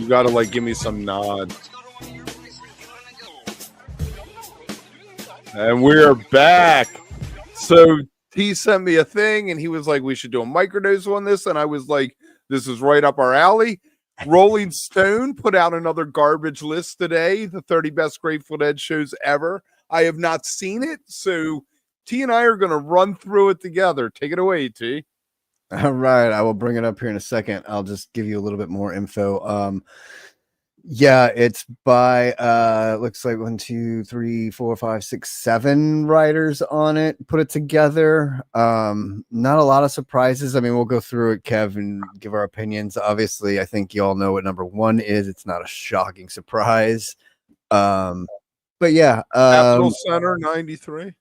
got to like give me some nod. And we're back. So he sent me a thing and he was like, we should do a microdose on this. And I was like, this is right up our alley. Rolling Stone put out another garbage list today, the 30 best Grateful Dead shows ever. I have not seen it, so T and I are going to run through it together. Take it away, T. All right, I will bring it up here in a second. I'll just give you a little bit more info. Yeah, it's by looks like 1, 2, 3, 4, 5, 6, 7 writers on it. Put it together. Not a lot of surprises. I mean, we'll go through it, Kev, and give our opinions. Obviously, I think you all know what number 1 is. It's not a shocking surprise. But yeah, National Center 93.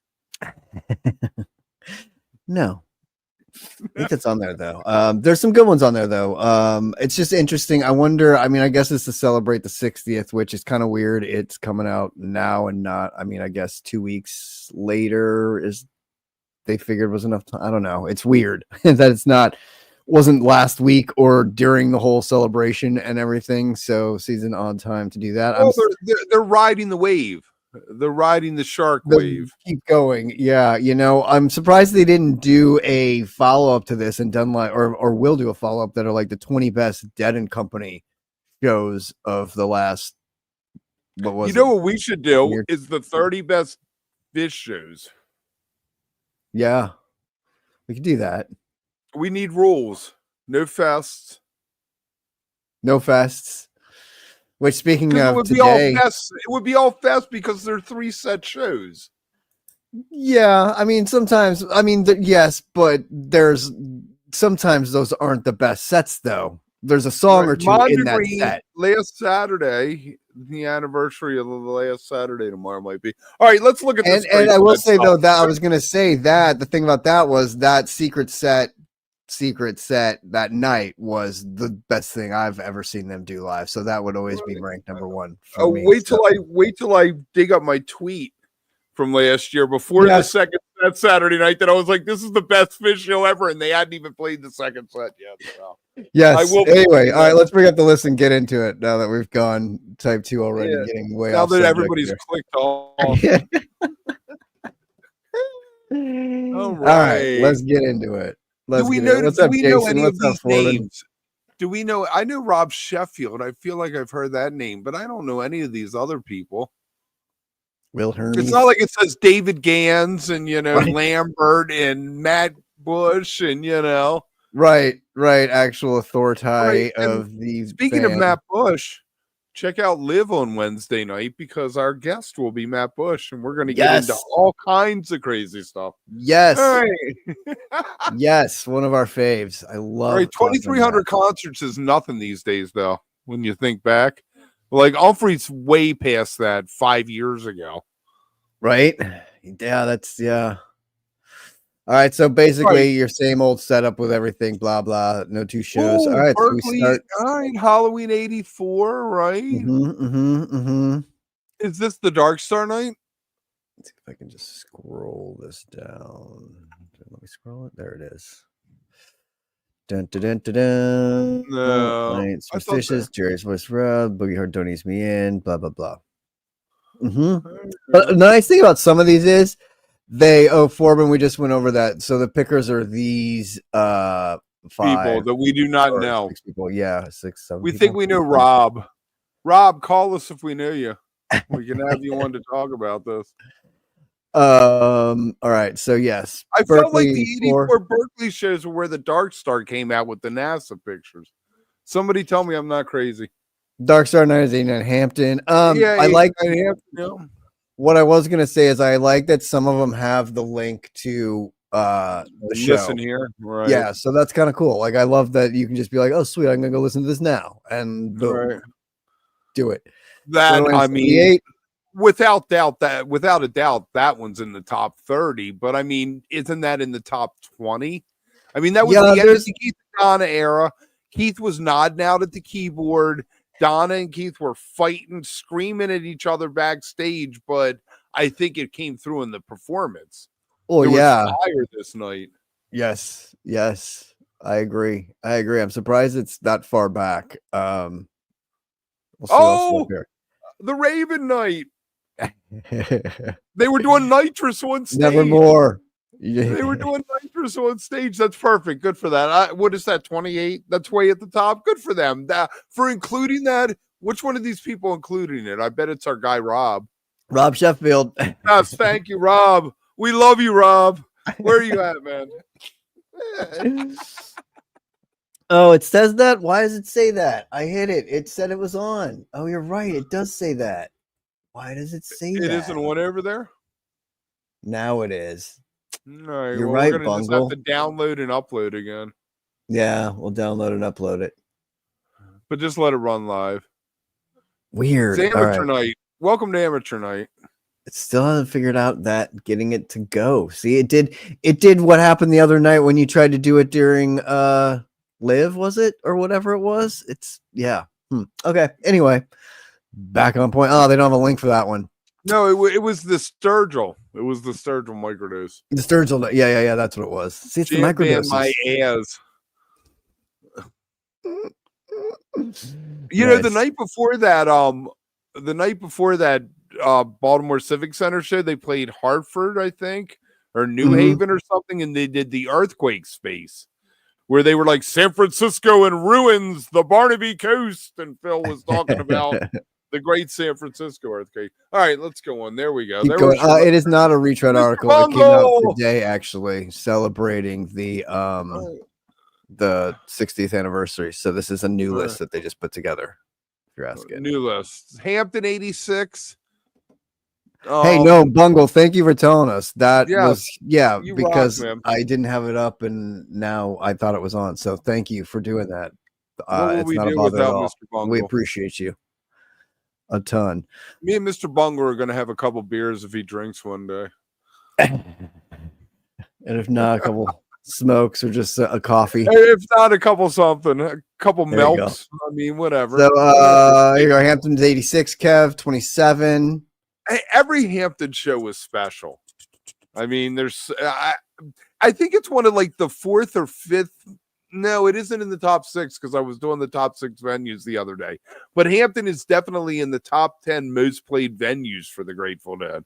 No. I think it's on there though. There's some good ones on there though. It's just interesting. I wonder, I mean, I guess it's to celebrate the 60th, which is kind of weird. It's coming out now and not, I mean, I guess 2 weeks later is they figured was enough time. I don't know. It's weird that it's wasn't last week or during the whole celebration and everything. So season on time to do that. Well, they're riding the wave. They're riding the shark wave. Keep going. Yeah. You know, I'm surprised they didn't do a follow-up to this and done like, or will do a follow-up that are like the 20 best Dead and Company shows of the last, what we should do is the 30 best fish shows. Yeah. We could do that. We need rules. No fests. No fests. Which, speaking of today, it would be all fest because they're 3 set shows. Yeah, I mean, sometimes, yes, but there's sometimes those aren't the best sets, though. There's a song or two in that set. Last Saturday, the anniversary of the last Saturday tomorrow might be. All right, let's look at this. And I will say, though, that I was going to say that the thing about that was that secret set that night was the best thing I've ever seen them do live. So that would always be ranked number 1. For me, wait till I dig up my tweet from last year before the second set Saturday night that I was like, this is the best fish show ever, and they hadn't even played the second set yet. So. Yes. Anyway, all right, let's bring up the list and get into it now that we've gone type 2 already, getting way now off. Now that everybody's clicked off. All right, let's get into it. Do we know any of these names? Do we know? I know Rob Sheffield. I feel like I've heard that name, but I don't know any of these other people. Will Hermes. It's not like it says David Gans and Lambert and Matt Bush and right. Actual authority of these. Speaking of Matt Bush, check out Live on Wednesday night because our guest will be Matt Bush, and we're going to get into all kinds of crazy stuff. Yes. All right. Yes, one of our faves. I love. All right, 2,300 concerts is nothing these days, though. When you think back, like Humphrey's way past that 5 years ago. Right? Yeah. All right, so basically your same old setup with everything, blah blah. No 2 shows. All right, Berkeley, so we start. All right, Halloween '84, right? Is this the Dark Star night? Let's see if I can just scroll this down. Let me scroll it. There it is. Dun dun dun dun dun. No, Superstitious. Jerry's voice, Rob. Boogie Heart don't ease me in. Blah blah blah. But the nice thing about some of these is. Foreman, we just went over that. So the pickers are these 5 people that we do not know. 6 people, 6, 7. We think we know Rob. Rob, call us if we know you. We can have you on to talk about this. All right. So yes, I felt like the '84 Berkeley shows were where the Dark Star came out with the NASA pictures. Somebody tell me I'm not crazy. Dark Star 99 at Hampton. I like Hampton. What I was going to say is I like that some of them have the link to the show. Listen here. Right. Yeah, so that's kind of cool. Like I love that you can just be like, oh, sweet, I'm going to go listen to this now. And do it. That, I mean, without a doubt, that one's in the top 30. But, I mean, isn't that in the top 20? I mean, that was the end of the Keith and Donna era. Keith was nodding out at the keyboard. Donna and Keith were fighting, screaming at each other backstage, but I think it came through in the performance. Oh, there was fire this night. Yes. I agree. I'm surprised it's that far back. We'll see what else is up here. The Raven Knight. They were doing nitrous on stage. Nevermore. They were doing nitrous on stage. That's perfect. Good for that. What is that? 28? That's way at the top. Good for them. For including that. Which one of these people including it? I bet it's our guy Rob. Rob Sheffield. Yes, thank you, Rob. We love you, Rob. Where are you at, man? Oh, it says that? Why does it say that? I hit it. It said it was on. Oh, you're right. It does say that. Why does it say that? It isn't one over there? Now it is. All right, you're right, we're going to just have to download and upload again. Yeah, we'll download and upload it. But just let it run live. Weird. It's Amateur Night. Welcome to Amateur Night. It still hasn't figured out that getting it to go. See, it did what happened the other night when you tried to do it during Live, was it? Or whatever it was? Yeah. Okay. Anyway, back on point. Oh, they don't have a link for that one. No, it was the Sturgill. It was the Sturgill microdose. The Sturgill. Yeah. That's what it was. See, it's the microdose. My ass. You know, the night before that, Baltimore Civic Center show, they played Hartford, I think, or New Haven or something, and they did the earthquake space where they were like San Francisco in ruins, the Barnaby Coast, and Phil was talking about the great San Francisco earthquake. All right, let's go on. There we go. It is not a retread article. It came out today, actually, celebrating the 60th anniversary. So this is a new list that they just put together. If you're asking, new list. Hampton 86. Hey, no, Bungle, thank you for telling us that. Because rock, I didn't have it up and now I thought it was on. So thank you for doing that. It's not a bother at all. Mr. Bungle? We appreciate you a ton. Me and Mr. Bungle are going to have a couple beers if he drinks one day. And if not, a couple smokes or just a coffee. If not, a couple something, a couple milks. I mean, whatever. So here you go. Hampton's 86, Kev, 27. Every Hampton show was special. I mean, there's I think it's one of like the fourth or fifth. No, it isn't in the top 6 because I was doing the top 6 venues the other day. But Hampton is definitely in the top 10 most played venues for the Grateful Dead.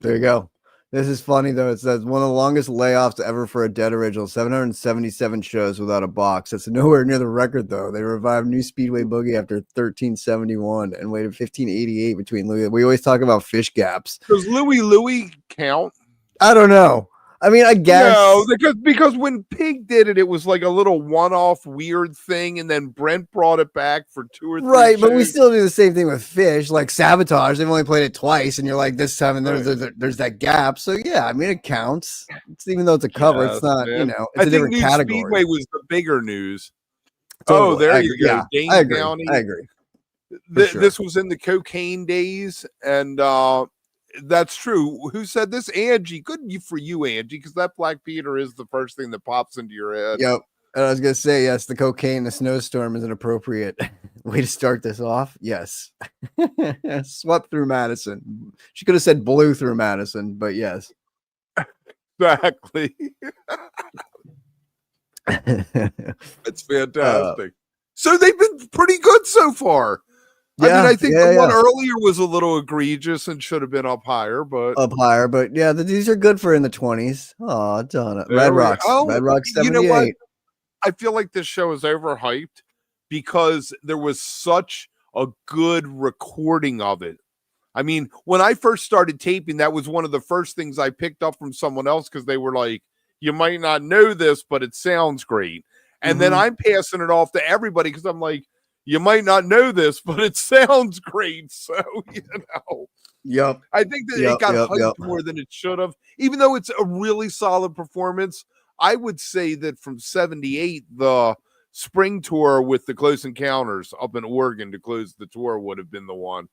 There you go. This is funny, though. It says one of the longest layoffs ever for a Dead original, 777 shows without a box. That's nowhere near the record, though. They revived New Speedway Boogie after 1371 and waited 1588 between Louis. We always talk about fish gaps. Does Louis count? I don't know. I mean, I guess. No, because when Pig did it, it was like a little one-off weird thing, and then Brent brought it back for 2 or 3 Right, shows. but we still do the same thing with Fish, like Sabotage. They've only played it twice, and you're like, this time, and there's that gap. So, yeah, I mean, it counts. Even though it's a cover, it's not, man. It's a different New category. Speedway was the bigger news. Totally. There you go. Yeah, Dane I agree. County. I agree. This was in the cocaine days, and that's true. Who said this? Angie. Good for you, Angie, because that Black Peter is the first thing that pops into your head. Yep. And I was gonna say, yes, the cocaine, the snowstorm is an appropriate way to start this off. Yes. Swept through Madison. She could have said blew through Madison, but yes. Exactly. It's fantastic. So they've been pretty good so far. I mean, I think the one earlier was a little egregious and should have been up higher, but yeah, these are good for in the 20s. Oh, Donna. Red Rocks. Red Rocks 78. You know what? I feel like this show is overhyped because there was such a good recording of it. I mean, when I first started taping, that was one of the first things I picked up from someone else because they were like, you might not know this, but it sounds great. And then I'm passing it off to everybody because I'm like, you might not know this, but it sounds great. So, Yep. I think that it got hyped more than it should have. Even though it's a really solid performance, I would say that from 78, the spring tour with the Close Encounters up in Oregon to close the tour would have been the one.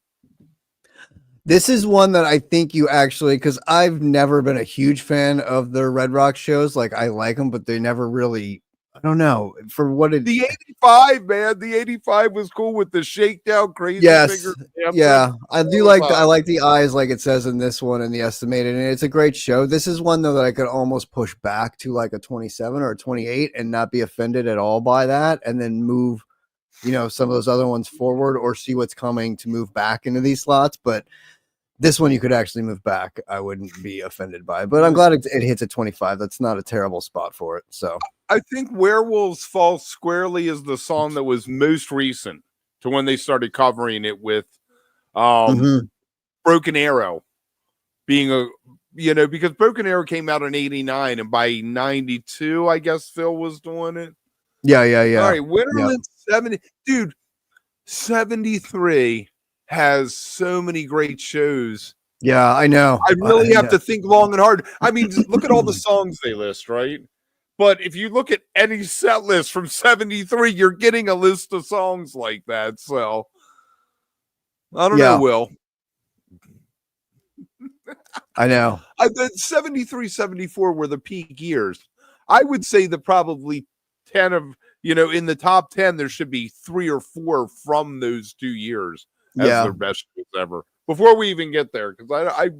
This is one that I think you actually, because I've never been a huge fan of the Red Rock shows. Like, I like them, but they never really, I don't know, for what it... The 85, man, the 85 was cool with the shakedown, crazy figure. Yeah, I do like I like the eyes, like it says in this one, and the estimated, and it's a great show. This is one, though, that I could almost push back to like a 27 or a 28 and not be offended at all by that, and then move some of those other ones forward or see what's coming to move back into these slots. But this one you could actually move back. I wouldn't be offended by it, but I'm glad it hits at 25. That's not a terrible spot for it. So I think Werewolves Fall Squarely is the song that was most recent to when they started covering it with Broken Arrow being because Broken Arrow came out in 89 and by 92, I guess Phil was doing it. Yeah. All right, Winterland 70. Dude, 73 has so many great shows. Yeah, I know. I really have to think long and hard. I mean, look at all the songs they list, right? But if you look at any set list from 73, you're getting a list of songs like that. So I don't know, Will. I know. The 73, 74 were the peak years. I would say that probably 10 of, in the top 10, there should be 3 or 4 from those 2 years as their best shows ever. Before we even get there, because I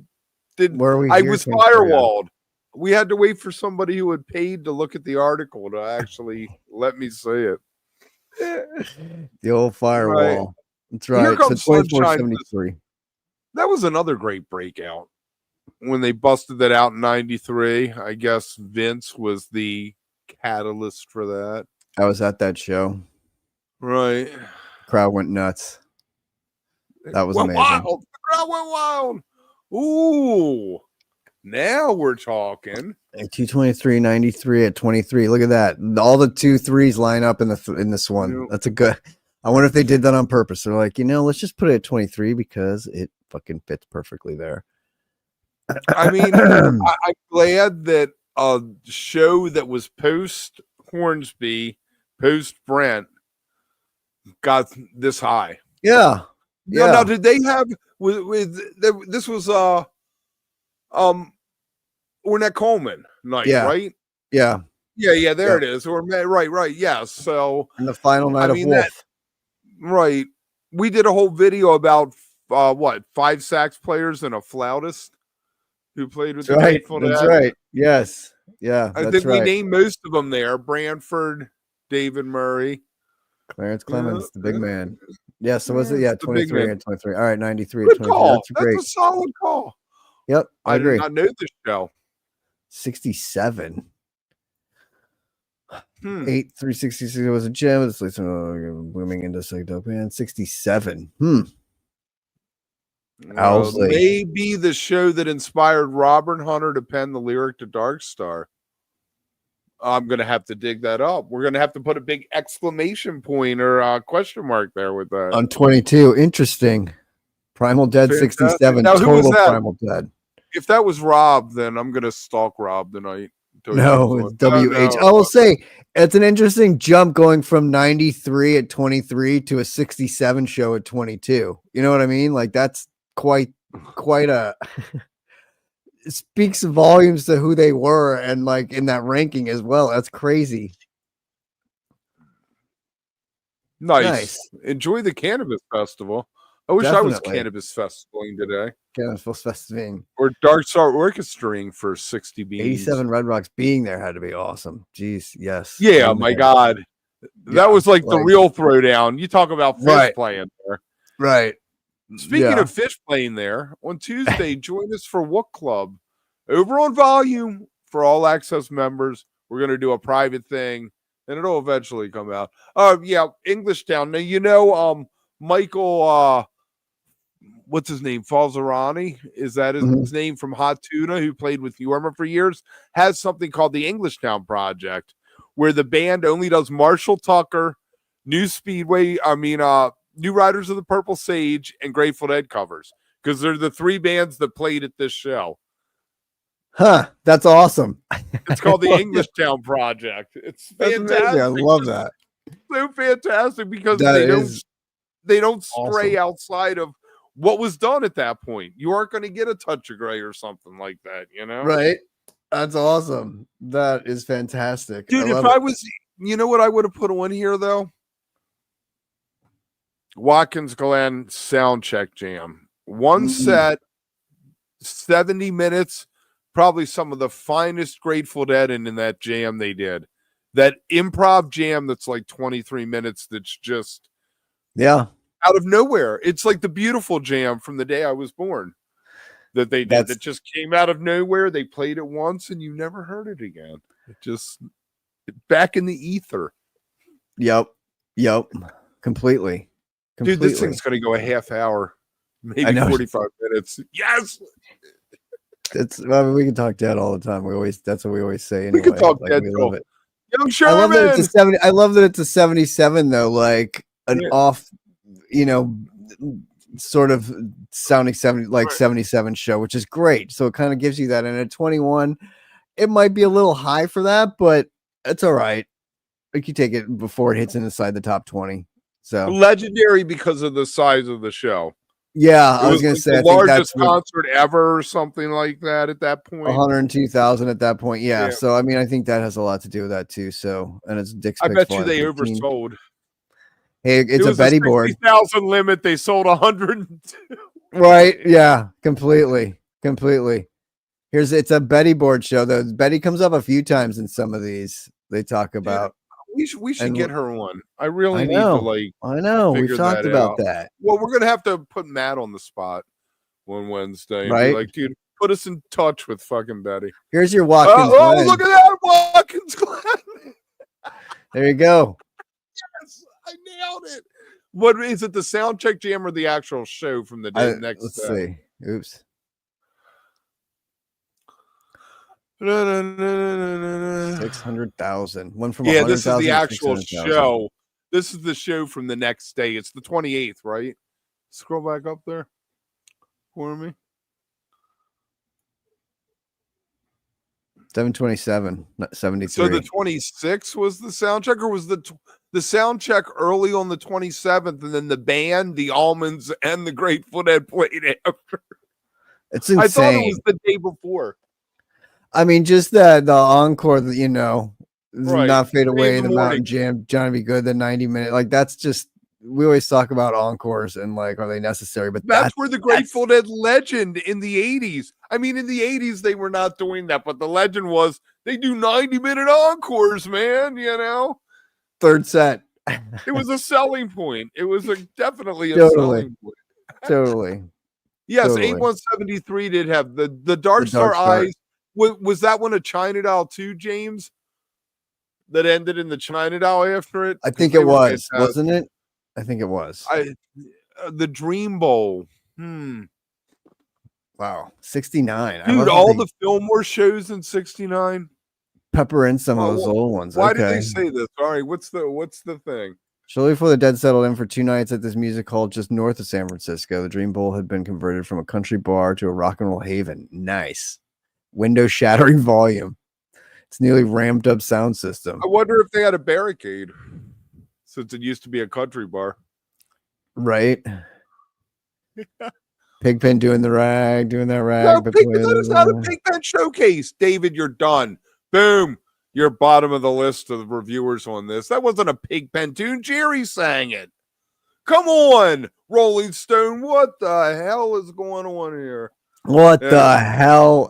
was firewalled. We had to wait for somebody who had paid to look at the article to actually let me say it. The old firewall. Right. That's right. Here comes Sunshine. That was another great breakout. When they busted that out in 93, I guess Vince was the catalyst for that. I was at that show. Right. Crowd went nuts. That was amazing. Wild. The crowd went wild. Ooh. Now we're talking. 223, 93 at 23. Look at that. All the 2 3s line up in this one. That's a good. I wonder if they did that on purpose. They're like, let's just put it at 23 because it fucking fits perfectly there. I mean, I'm glad that a show that was post Hornsby, post Brent, got this high. Yeah. Now, did they have this was Ornette Coleman night, right? Yeah. There it is. Or right. Yes. So and the final night of Wolf. Right. We did a whole video about 5 sax players and a flautist who played with the Grateful Dead. That's right. Yes. Yeah. I think we named most of them there. Branford, David Murray. Clarence Clemens, the big man. Yeah, so was it? Yeah, 23 and 23. All right, 93 and 23. That's a solid call. Yep, I agree. Did not know this show. 67. 366 was a gem. It's like booming into psyched band. 67. Maybe the show that inspired Robert Hunter to pen the lyric to Dark Star. I'm going to have to dig that up. We're going to have to put a big exclamation point or question mark there with that. On 22. Interesting. Primal Dead. Fantastic. 67. Now, total Primal Dead. If that was Rob, then I'm going to stalk Rob tonight. No, it's WH. I will say it's an interesting jump going from 93 at 23 to a 67 show at 22. You know what I mean? Like that's quite a it speaks volumes to who they were and like in that ranking as well. That's crazy. Nice. Enjoy the Cannabis Festival. I wish I was Cannabis Festivaling today. Cannabis Festivaling. Or Dark Star Orchestrating for 60 beans. 87 Red Rocks being there had to be awesome. Jeez, yes. Yeah, my God. That was like the real throwdown. You talk about Fish playing there. Right. Speaking of Fish playing there, on Tuesday, join us for Wook Club. Over on Volume for all access members. We're going to do a private thing, and it'll eventually come out. Englishtown. Now, Michael, what's his name? Falzarani? Is that his name from Hot Tuna, who played with Yorma for years? Has something called the Englishtown Project, where the band only does Marshall Tucker, New Riders of the Purple Sage, and Grateful Dead covers, because they're the 3 bands that played at this show. Huh, that's awesome. It's called the Englishtown Project. It's fantastic. I love that. So fantastic because they don't stray outside of what was done at that point. You aren't going to get a touch of gray or something like that, Right. That's awesome. That is fantastic. Dude, if I was, what I would have put on here though? Watkins Glen sound check jam. One set, 70 minutes, probably some of the finest Grateful Dead in that jam they did. that improv jam that's like 23 minutes. That's just out of nowhere. It's like the Beautiful Jam from The Day I Was Born that they did. That just came out of nowhere. They played it once and you never heard it again. It just back in the ether. Yep. Completely. Dude, this thing's going to go a half hour, maybe 45 minutes. Yes. We can talk dead all the time. That's what we always say. Anyway. We can talk dead. We love it. Young Sherman. I love that it's a 70. I love that it's a 77 though, like an off, sort of sounding 77 show, which is great. So it kind of gives you that. And at 21, it might be a little high for that, but it's all right. Like you take it before it hits inside the top 20. So legendary because of the size of the show. Yeah, I was going to say the largest concert ever or something like that at that point. 102,000 at that point. Yeah. So I mean, I think that has a lot to do with that too. So, and it's Dick's. I bet you they oversold. Hey, it's a Betty board. 60,000 limit. They sold 102. Right. Yeah. Completely. It's a Betty board show though. Betty comes up a few times in some of these. They talk about. We should get her one. I really need to I know. We've talked about that. Well, we're gonna have to put Matt on the spot one Wednesday. Right. Be like, dude, put us in touch with fucking Betty. Here's your Watkins Glen. Look at that Watkins Glen. There you go. Yes, I nailed it. What is it? The sound check jam or the actual show from the day next? Let's see. Oops. 600,000. One from this is the actual show. This is the show from the next day. It's the 28th, right? Scroll back up there for me. 727, 73. So the 26th was the sound check, or was the sound check early on the 27th, and then the band, the Almonds, and the Grateful Dead played after? It's insane. I thought it was the day before. I mean, just the encore, Not Fade Away, the Mountain Jam, Johnny Be Good, the 90-minute, like that's just, we always talk about encores and like, are they necessary? But that's where the Grateful Dead legend in the 80s. I mean, in the 80s, they were not doing that, but the legend was they do 90-minute encores, man, Third set. It was a selling point. It was definitely a selling point. Totally. Yes, totally. 8173 did have the Dark Star Eyes. Was that one a China Doll too, James? That ended in the China Doll after it? I think it was, wasn't it? I think it was. The Dream Bowl. Wow, 69. Dude, all the Fillmore shows in 69. Pepper in some of those old ones. Why did they say this? All right, what's the thing? Shortly before the Dead settled in for 2 nights at this music hall just north of San Francisco, the Dream Bowl had been converted from a country bar to a rock and roll haven. Nice. Window shattering volume. It's nearly ramped up sound system. I wonder if they had a barricade since it used to be a country bar. Right. Pigpen doing that rag. No, Pigpen, that is not a Pigpen showcase. David, you're done. Boom. You're bottom of the list of reviewers on this. That wasn't a Pigpen tune. Jerry sang it. Come on, Rolling Stone. What the hell is going on here? What the hell?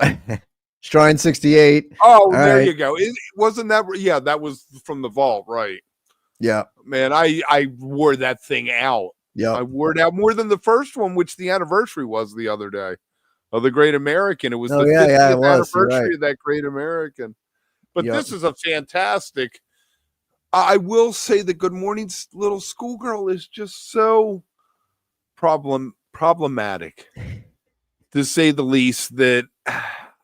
Shrine 68. Oh, there you go. Wasn't that? Yeah, that was from the vault, right? Yeah. Man, I wore that thing out. Yeah. I wore it out more than the first one, which the anniversary was the other day of the Great American. It was the 50th anniversary of that Great American. But this is a fantastic. I will say the Good Morning Little Schoolgirl is just so problematic, to say the least. That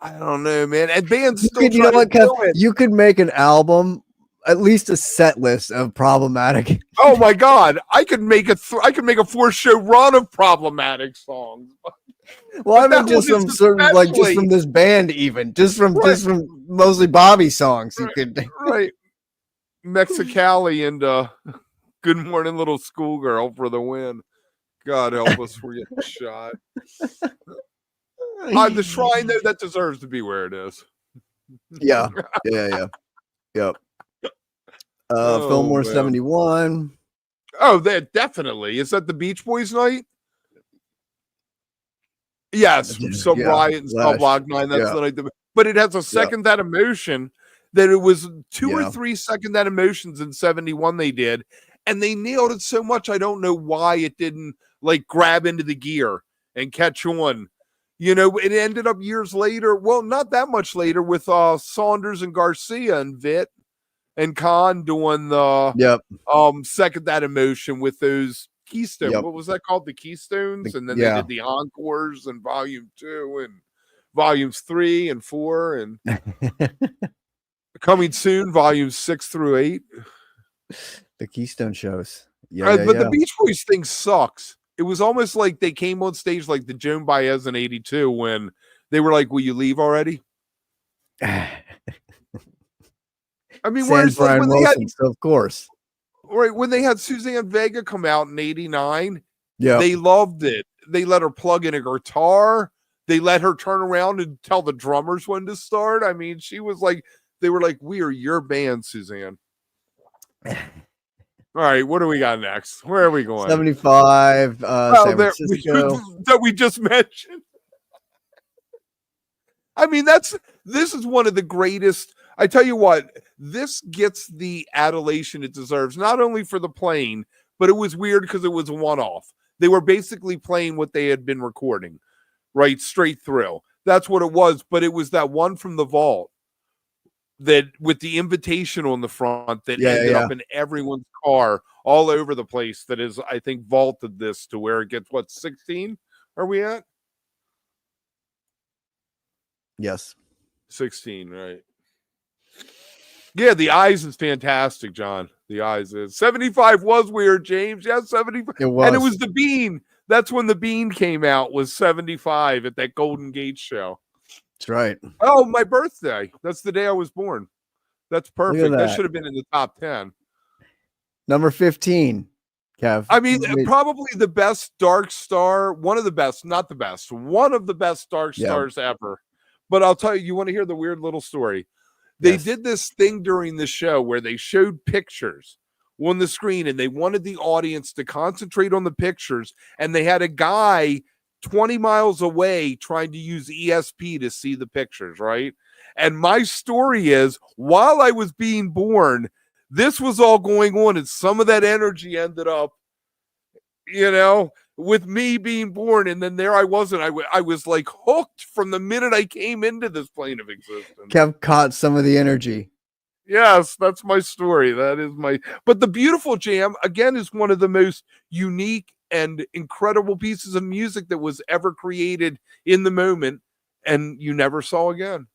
I don't know, man. And bands still you know what, Kev? You could make an album, at least a set list of problematic. Oh my God, I could make a 4-show run of problematic songs. Well, I mean, just from sort of like just from this band, even just from mostly Bobby songs, you could right. Mexicali and Good Morning Little Schoolgirl for the win. God help us, we're getting shot. The shrine, though, that deserves to be where it is. Yeah. Yep. Fillmore 71. Oh, that definitely. Is that the Beach Boys night? Yes. Riot and Cell Block 9. That's the night. But it has a second that emotion. that it was 2 or 3 Second That Emotions in 71 they did, and they nailed it so much. I don't know why it didn't like grab into the gear and catch on. You know, it ended up years later. Well, not that much later with Saunders and Garcia and Vitt and Khan doing the Second That Emotion with those Keystone. What was that called? The Keystones, and then they did the Encores and Volume 2 and Volumes 3 and 4 and coming soon, Volumes 6 through 8. The Keystone shows. The Beach Boys thing sucks. It was almost like they came on stage like the Joan Baez in 82 when they were like, will you leave already? I mean, where's Brian when Wilson, they had, so of course. Right, when they had Suzanne Vega come out in 89, yeah, they loved it. They let her plug in a guitar. They let her turn around and tell the drummers when to start. I mean, she was like, they were like, we are your band, Suzanne. All right, what do we got next? Where are we going? 75, San Francisco. That we just mentioned. I mean, this is one of the greatest. I tell you what, this gets the adulation it deserves, not only for the playing, but it was weird because it was a one-off. They were basically playing what they had been recording, right, straight through. That's what it was, but it was that one from the vault that with the invitation on the front that ended up in everyone's car all over the place that is, I think, vaulted this to where it gets, 16 are we at? Yes. 16, right. Yeah, the Eyes is fantastic, John. The Eyes is 75 was weird, James. Yeah, 75. It was. And it was the Bean. That's when the Bean came out, was 75 at that Golden Gate show. That's right. Oh, my birthday. That's the day I was born. That's perfect. That should have been in the top 10. Number 15, Kev. I mean, probably the best Dark Star, one of the best, not the best, one of the best Dark Stars ever. But I'll tell you, you want to hear the weird little story? They did this thing during the show where they showed pictures on the screen and they wanted the audience to concentrate on the pictures. And they had a guy 20 miles away trying to use ESP to see the pictures, right? And my story is, while I was being born, this was all going on and some of that energy ended up, with me being born, and then there I wasn't. I was like hooked from the minute I came into this plane of existence. Kev caught some of the energy. Yes, that's my story. That is but the Beautiful Jam, again, is one of the most unique and incredible pieces of music that was ever created in the moment, and you never saw again.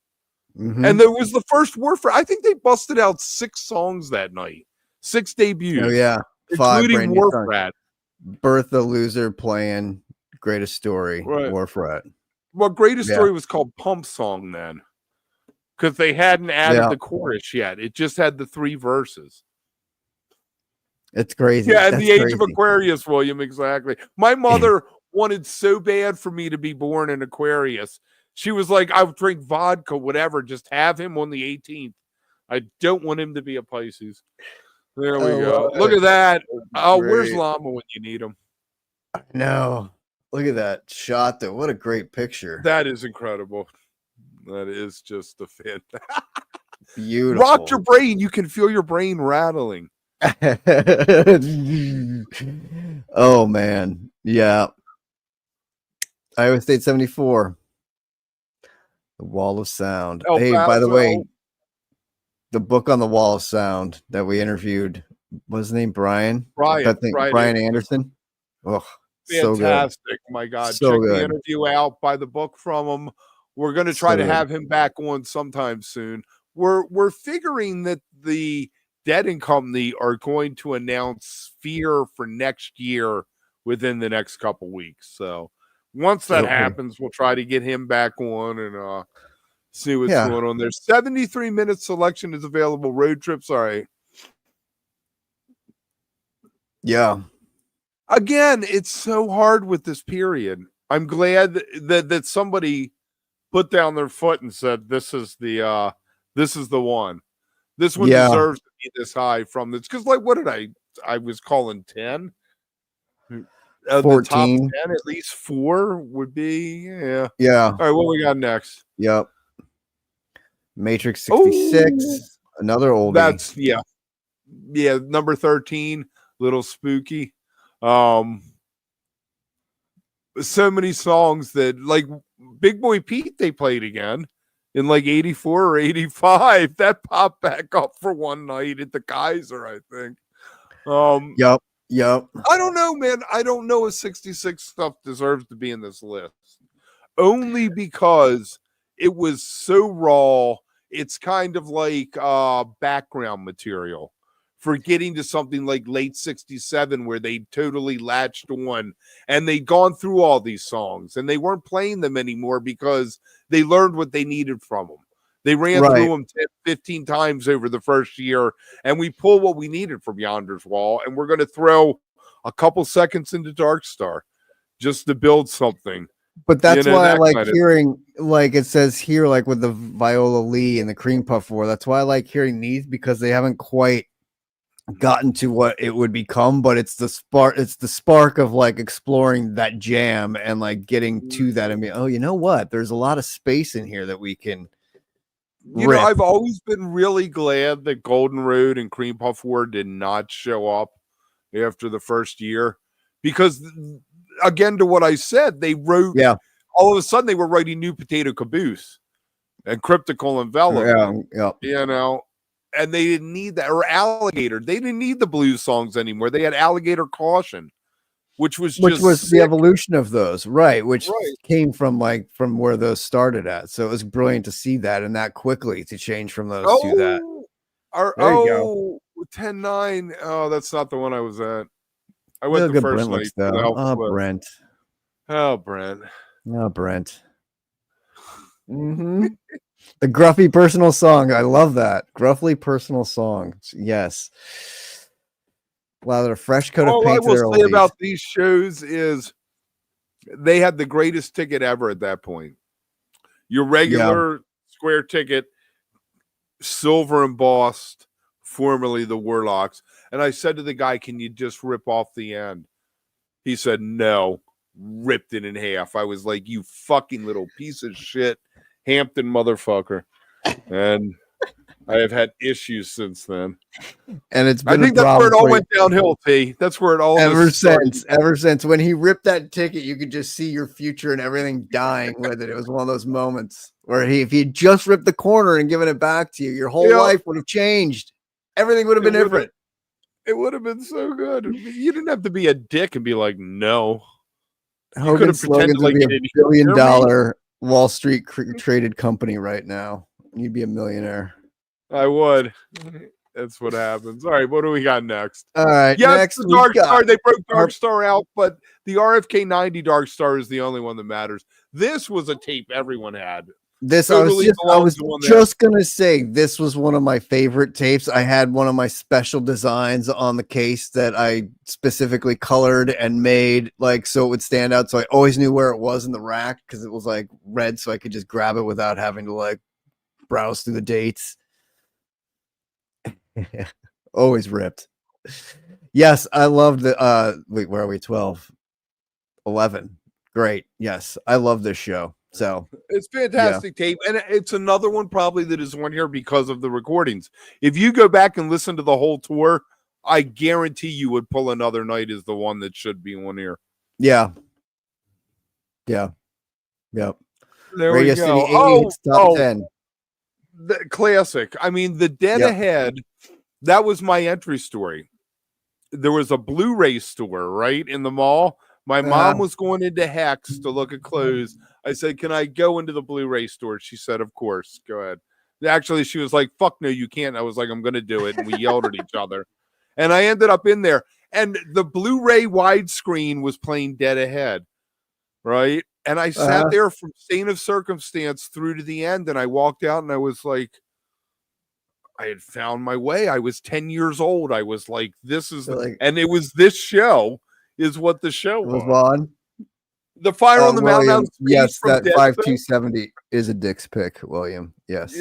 Mm-hmm. And there was the first Warfare. I think they busted out 6 songs that night, 6 debuts. Oh, yeah. 5 including Warfare. Bertha Loser playing Greatest Story, right. Warfare. Well, Greatest Story was called Pump Song then, because they hadn't added the chorus yet. It just had the 3 verses. It's crazy. Yeah, at the age of Aquarius, William, exactly. My mother wanted so bad for me to be born in Aquarius. She was like, I'll drink vodka, whatever, just have him on the 18th. I don't want him to be a Pisces. There we go. Look at that. Oh, where's Llama when you need him? No. Look at that shot, though. What a great picture. That is incredible. That is just a fantastic. Beautiful. Rock your brain. You can feel your brain rattling. Oh, man. Yeah. Iowa State 74. The Wall of Sound. Hey, by the way, the book on the Wall of Sound that we interviewed, what's his name? Brian Anderson. Oh, fantastic. So good. My God. So check good. The interview out, buy the book from him. We're going to try to have him back on sometime soon. We're figuring that the Dead and Company are going to announce Fear for next year within the next couple weeks. So once that happens, we'll try to get him back on and see what's going on there. 73-minute selection is available. Road trips, all right. Yeah. Again, it's so hard with this period. I'm glad that somebody put down their foot and said, this is the one. This one deserves to be this high from this. Because, like, what did I was calling 10? 14. The top 10, at least 4 would be, yeah. Yeah. All right, what we got next? Yep. Matrix 66, another oldie. That's number 13, little spooky. So many songs that, like Big Boy Pete, they played again in like 84 or 85. That popped back up for one night at the Kaiser, I think. Yep. I don't know, man. I don't know if 66 stuff deserves to be in this list. Only because it was so raw. It's kind of like background material for getting to something like late 67 where they totally latched on and they'd gone through all these songs and they weren't playing them anymore because they learned what they needed from them. They ran through them 10, 15 times over the first year, and we pull what we needed from Yonder's Wall, and we're going to throw a couple seconds into Dark Star just to build something. But that's why I like hearing, like it says here, like with the Viola Lee and the Cream Puff War. That's why I like hearing these, because they haven't quite gotten to what it would become, but it's the spark of like exploring that jam and like getting to that and be, oh, you know what? There's a lot of space in here that we can. You know, I've always been really glad that Golden Road and Cream Puff War did not show up after the first year, because again, to what I said, they wrote, all of a sudden they were writing New Potato Caboose and Cryptical Envelope, you know, and they didn't need that, or Alligator. They didn't need the blues songs anymore. They had Alligator Caution, which was the evolution of those, which came from where those started at. So it was brilliant to see that and that quickly to change from those to that. There you go. 10-9. Oh, that's not the one I was at. I went the first night. Brent. Oh, Brent. Mm-hmm. The gruffy personal song. I love that. Gruffly personal song. Yes. Wow, they're a fresh coat of paint. All I will say about these shows is they had the greatest ticket ever at that point. Your regular square ticket, silver embossed, formerly the Warlocks. And I said to the guy, can you just rip off the end? He said, no. Ripped it in half. I was like, you fucking little piece of shit, Hampton motherfucker. And I have had issues since then. And it's been I think that's where it all went downhill, T. That's where it all ever since when he ripped that ticket, you could just see your future and everything dying with it. It was one of those moments where if he just ripped the corner and given it back to you, your whole life would have changed. Everything would have been different. It would have been so good. You didn't have to be a dick and be like, no. You could have pretended like a $1 billion Wall Street traded company right now. You'd be a millionaire. I would. That's what happens. All right, what do we got next? All right, next the Dark Star. They broke Dark Star out, but the RFK 90 Dark Star is the only one that matters. This was a tape everyone had. This totally I was just gonna say this was one of my favorite tapes. I had one of my special designs on the case that I specifically colored and made like so it would stand out. So I always knew where it was in the rack because it was like red, so I could just grab it without having to like browse through the dates. Always ripped. Yes, I love the wait, where are we? 12, 11. Great. Yes, I love this show. So it's fantastic tape, and it's another one probably that is on here because of the recordings. If you go back and listen to the whole tour, I guarantee you would pull Another Night as the one that should be on here. Yeah. There Radio we go. Top 10. The classic. I mean, the Dead Ahead. That was my entry story. There was a Blu-ray store right in the mall. My mom was going into Hex to look at clothes. I said, can I go into the Blu-ray store? She said, of course. Go ahead. Actually, she was like, fuck no, you can't. I was like, I'm going to do it. And we yelled at each other. And I ended up in there. And the Blu-ray widescreen was playing Dead Ahead. Right? And I sat there from Saint of Circumstance through to the end. And I walked out and I was like, I had found my way. I was 10 years old. I was like, this is, and it was this show is what the show was on. The Fire on the Mountain. Yes, that 5270 is a dick's pick, William. Yes.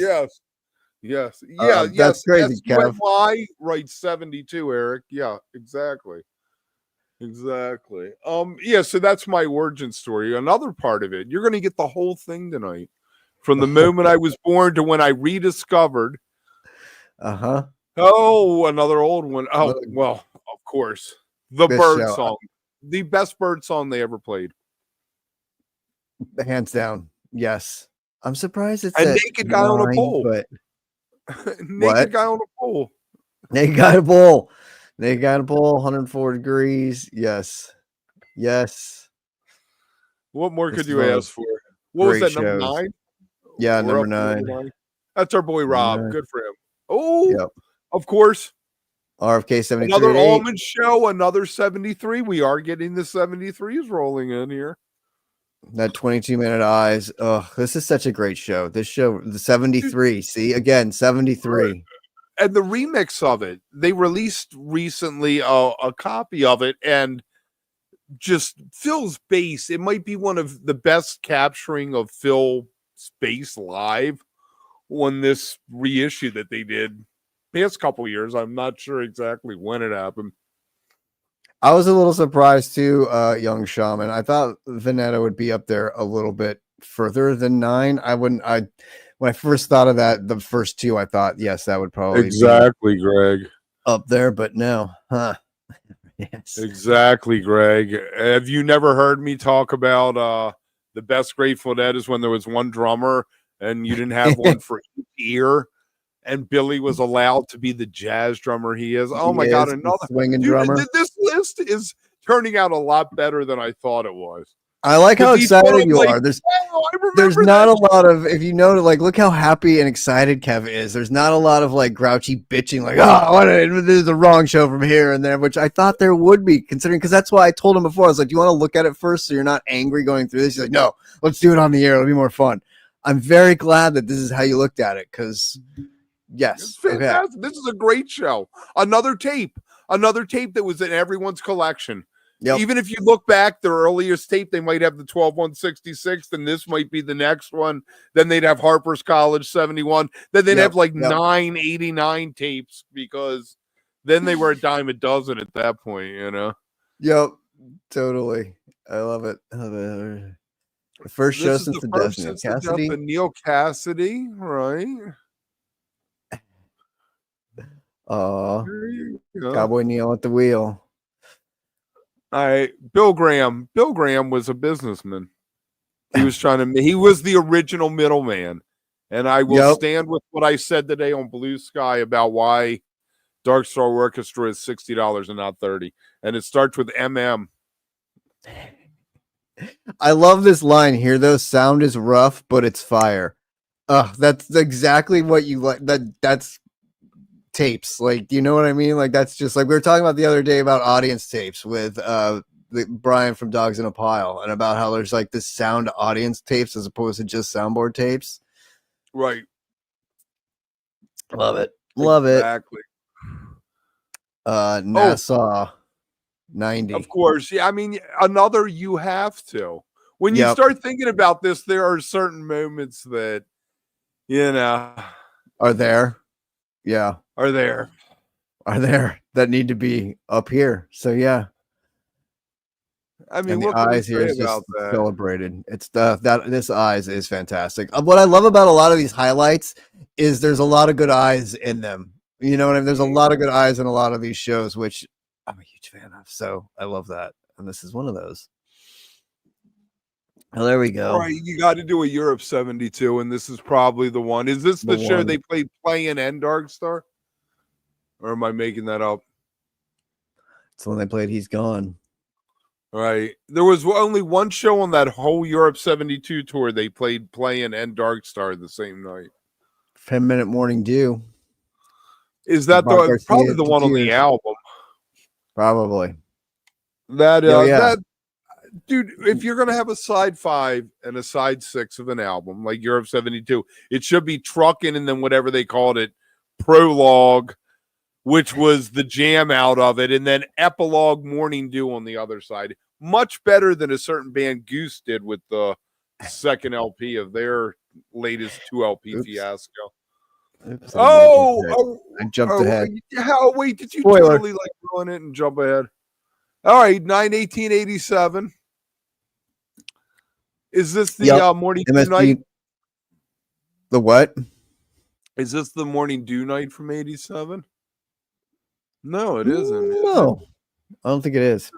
That's crazy, Kev. Why write 72, Eric? Yeah, exactly. So that's my origin story. Another part of it, you're going to get the whole thing tonight From the moment I was born to when I rediscovered. Oh, another old one. Oh, well, of course. The bird song. The best bird song they ever played. Hands down. Yes. I'm surprised it's a naked guy on a pole. But naked guy on a pole. Naked guy on a pole. Naked guy on a pole, 104 degrees. Yes. Yes. What more could you ask for? What was that, number 9? Yeah, number 9. That's our boy Rob. Good for him. Oh, of course. RFK 73. Another Almond show, another 73. We are getting the 73s rolling in here. That 22-minute eyes. Oh, this is such a great show. This show, the 73. See, again, 73. Right. And the remix of it, they released recently a copy of it, and just Phil's bass. It might be one of the best capturing of Phil's bass live on this reissue that they did past couple years. I'm not sure exactly when it happened. I was a little surprised too, Young Shaman. I thought Veneta would be up there a little bit further than 9. When I first thought of that, the first 2, I thought, yes, that would probably be Greg, up there, but no. Yes. Exactly, Greg. Have you never heard me talk about the best Grateful Dead is when there was one drummer and you didn't have one for each ear? And Billy was allowed to be the jazz drummer he is. Oh, my God. Another swinging drummer. This list is turning out a lot better than I thought it was. I like how excited you are. There's not a lot of, if you know, like, look how happy and excited Kev is. There's not a lot of like grouchy bitching, like, this is the wrong show from here and there, which I thought there would be, considering, because that's why I told him before. I was like, do you want to look at it first so you're not angry going through this? He's like, no, let's do it on the air. It'll be more fun. I'm very glad that this is how you looked at it, because yes, it's fantastic. This is a great show. Another tape that was in everyone's collection. Yep. Even if you look back, their earliest tape, they might have the 12-166, then this might be the next one. Then they'd have Harper's College 71. Then they'd have like 989 tapes, because then they were a dime a dozen at that point, you know? Yep, totally. I love it. The first show since the death of Cassidy. Neil Cassidy, right? Cowboy Neil at the wheel. All right, Bill Graham. Bill Graham was a businessman. He was he was the original middleman. And I will stand with what I said today on Blue Sky about why Dark Star Orchestra is $60 and not $30. And it starts with MM. I love this line here, though. Sound is rough, but it's fire. That's exactly what you like. That's tapes, like, you know what I mean? Like, that's just like we were talking about the other day about audience tapes with Brian from Dogs in a Pile, and about how there's like this sound audience tapes as opposed to just soundboard tapes. Right. Love it. Exactly. Nassau 90. Of course. Yeah, I mean, another you have to. When you start thinking about this, there are certain moments that, you know, are there. Yeah. Are there that need to be up here. So yeah. I mean, and the eyes here is just celebrated. It's this eyes is fantastic. What I love about a lot of these highlights is there's a lot of good eyes in them. You know what I mean? There's a lot of good eyes in a lot of these shows, which I'm a huge fan of. So I love that. And this is one of those. Well, there we go. All right, you got to do a Europe 72, and this is probably the one. Is this the show they played Playing and Dark Star? Or am I making that up? It's the one they played He's Gone. All right. There was only one show on that whole Europe 72 tour they played Playing and Dark Star the same night. 10-Minute Morning Dew. Is that probably the one on the album? Probably. That dude, if you're gonna have a side 5 and a side 6 of an album like Europe 72, it should be Truckin' and then whatever they called it, Prologue, which was the jam out of it, and then Epilogue, Morning Dew on the other side. Much better than a certain band Goose did with the second LP of their latest 2 LP fiasco. Oops, I jumped ahead. Wait, did you totally like ruin it and jump ahead? All right, 9/18/87. Is this the Morning Dew night? The what? Is this the Morning Dew Night from 87? No, it isn't. No, I don't think it is.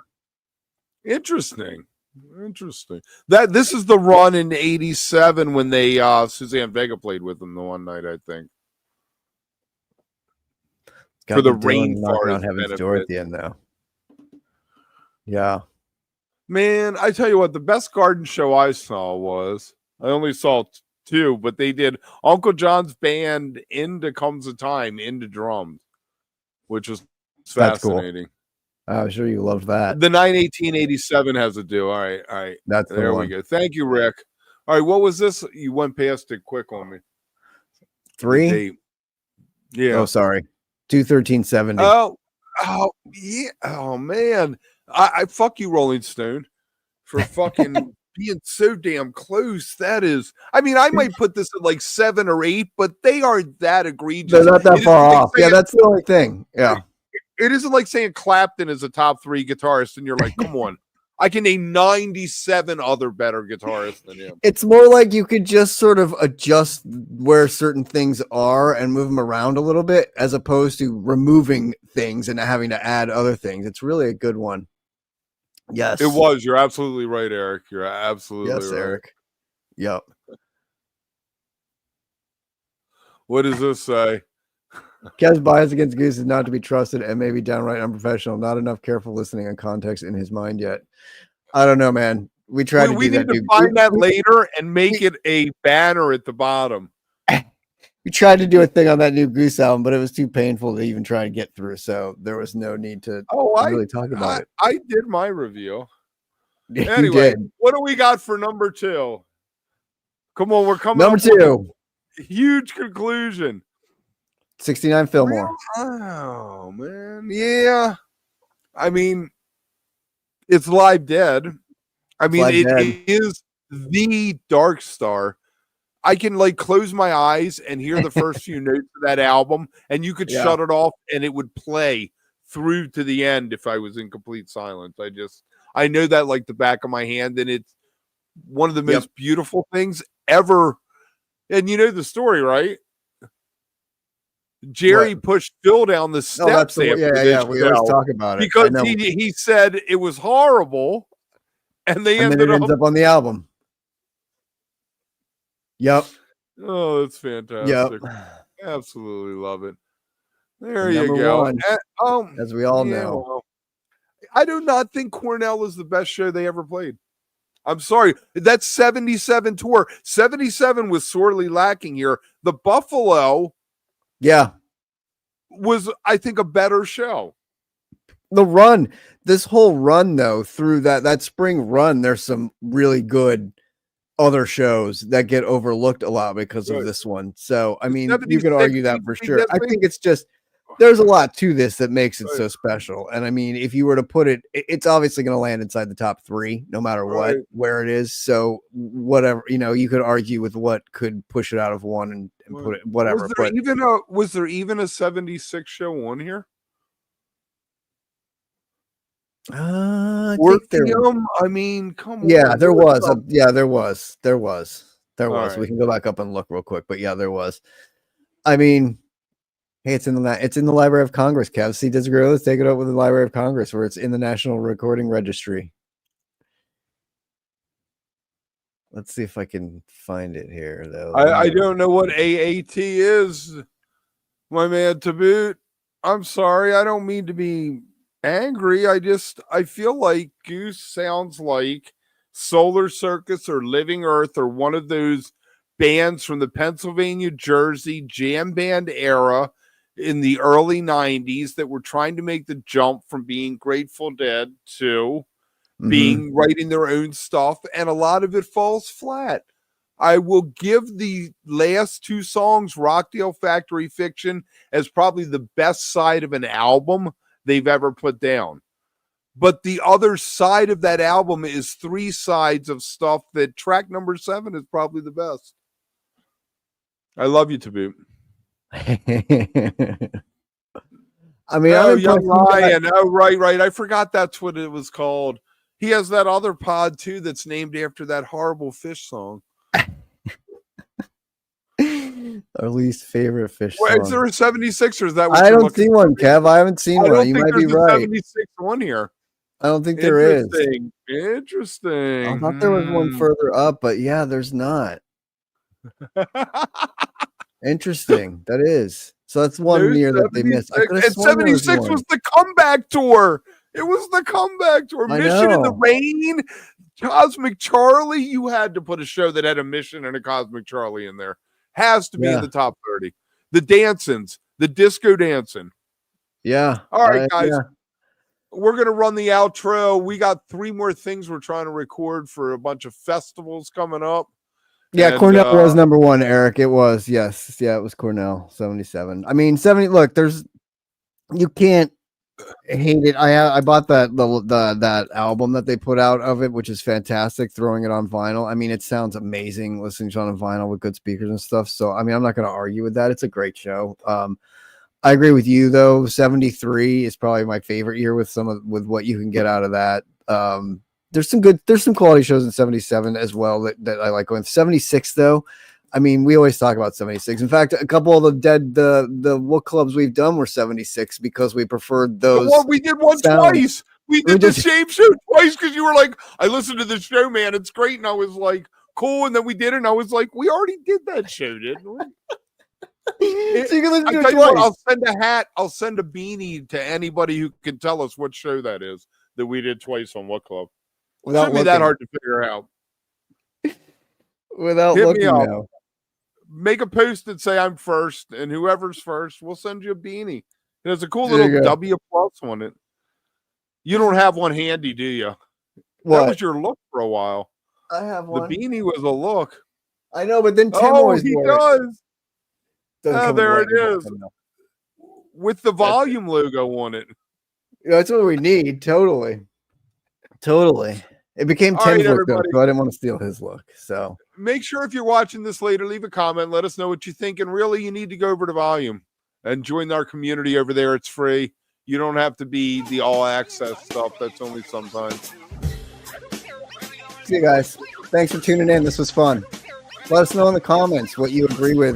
Interesting. This is the run in 87 when they Suzanne Vega played with them the one night, I think. For the Rainforest Heaven's Door at the end, though. Yeah. Man, I tell you what, the best garden show I saw was, I only saw two, but they did Uncle John's band Into Comes a Time, into drums, which was fascinating. Cool. I'm sure you loved that. The 9/18/87 has a do. All right. That's there we go. Thank you, Rick. All right, what was this? You went past it quick on me. 3? Yeah. Oh, sorry. 2/13/70. Oh, yeah. Oh, man. I fuck you, Rolling Stone, for fucking being so damn close. That is, I mean, I might put this at like 7 or 8, but they aren't that egregious. They're not that far off. Yeah, that's the only thing. Yeah. It isn't like saying Clapton is a top 3 guitarist, and you're like, come on. I can name 97 other better guitarists than him. It's more like you could just sort of adjust where certain things are and move them around a little bit, as opposed to removing things and having to add other things. It's really a good one. Yes. It was. You're absolutely right, Eric. You're absolutely right. Yes, Eric. Yep. What does this say? Kev's bias against Goose is not to be trusted and maybe downright unprofessional. Not enough careful listening and context in his mind yet. I don't know, man. We tried to do that. We need to find that later and make it a banner at the bottom. We tried to do a thing on that new Goose album, but it was too painful to even try to get through. So there was no need to really talk about it. I did my review. Yeah, anyway, what do we got for number 2? Come on, we're coming number 2. Huge conclusion. 69 Fillmore. Oh, man. Yeah. I mean, it's Live Dead. I mean, it is the Dark Star. I can like close my eyes and hear the first few notes of that album, and you could shut it off and it would play through to the end if I was in complete silence. I know that like the back of my hand, and it's one of the most beautiful things ever. And you know the story, right? Jerry pushed Phil down the steps. We always talk about it because he said it was horrible, and they ended up on the album. Yep. Oh, that's fantastic. Yep. Absolutely love it. There you go. As we all know. Well, I do not think Cornell is the best show they ever played. I'm sorry. That 77 tour. 77 was sorely lacking here. The Buffalo was, I think, a better show. The run. This whole run, though, through that spring run, there's some really good other shows that get overlooked a lot because of this one. So, I mean, you could argue that for sure. I think it's just, there's a lot to this that makes it so special. And I mean, if you were to put it, it's obviously going to land inside the top 3, no matter where it is. So whatever, you could argue with what could push it out of 1 and put it, whatever. Was there even a 76 show on here? I mean, come on. Yeah, there was. There was. Right. We can go back up and look real quick, but yeah, there was. I mean, hey, it's in the Library of Congress, Kev. See, disagree with us? Take it up with the Library of Congress, where it's in the National Recording Registry. Let's see if I can find it here, though. I don't know what AAT is, my man, to boot. I'm sorry. I don't mean to be angry. I feel like Goose sounds like Solar Circus or Living Earth or one of those bands from the Pennsylvania, Jersey jam band era in the early 90s that were trying to make the jump from being Grateful Dead to being writing their own stuff, and a lot of it falls flat. I will give the last 2 songs, Rockdale Factory Fiction, as probably the best side of an album they've ever put down. But the other side of that album is 3 sides of stuff that track number 7 is probably the best. I love you, Taboo. I mean, Young Lion. Oh, right. I forgot that's what it was called. He has that other pod too that's named after that horrible fish song. Our least favorite Fish Well, song. is there a 76 or is that what I you're don't see one, Kev. I haven't seen one. You might be right. 76 one here. I don't think there is. Interesting. I thought there was one further up, but yeah, there's not. Interesting. That is. So that's one year that they missed. And 76 was the comeback tour. It was the comeback tour. Mission in the Rain, Cosmic Charlie. You had to put a show that had a Mission and a Cosmic Charlie in there. Has to be in the top 30. The Dancins, the Disco Dancing. Yeah. All right, guys. Yeah. We're going to run the outro. We got 3 more things we're trying to record for a bunch of festivals coming up. Yeah, and, Cornell was number 1, Eric. It was. Yes. Yeah, it was Cornell, 77. I mean, 70. Look, you can't hate it. I bought that album that they put out of it, which is fantastic, throwing it on vinyl. I mean, it sounds amazing listening to it on vinyl with good speakers and stuff. So, I mean, I'm not going to argue with that. It's a great show. I agree with you though. 73 is probably my favorite year with what you can get out of that. There's some quality shows in 77 as well that I like going. 76 though, I mean, we always talk about 76. In fact, a couple of the Wook clubs we've done were 76 because we preferred those. Well, we did one twice. We did the same show twice because you were like, I listened to the show, man, it's great, and I was like, cool, and then we did it, and I was like, we already did that show, didn't we? So you can listen to it twice. What, I'll send a hat. I'll send a beanie to anybody who can tell us what show that is that we did twice on what club. It shouldn't be that hard to figure out. Without looking now. Make a post and say I'm first, and whoever's first, we'll send you a beanie. It has a cool little W plus on it. You don't have one handy, do you? What? That was your look for a while. I have one. The beanie was a look. I know, but then Tim always does. Oh, there it is. With the volume logo on it. Yeah, that's what we need. Totally. It became Tim's look, though, so I didn't want to steal his look. So make sure if you're watching this later, leave a comment. Let us know what you think. And really, you need to go over to Volume and join our community over there. It's free. You don't have to be the all-access stuff. That's only sometimes. See you guys. Thanks for tuning in. This was fun. Let us know in the comments what you agree with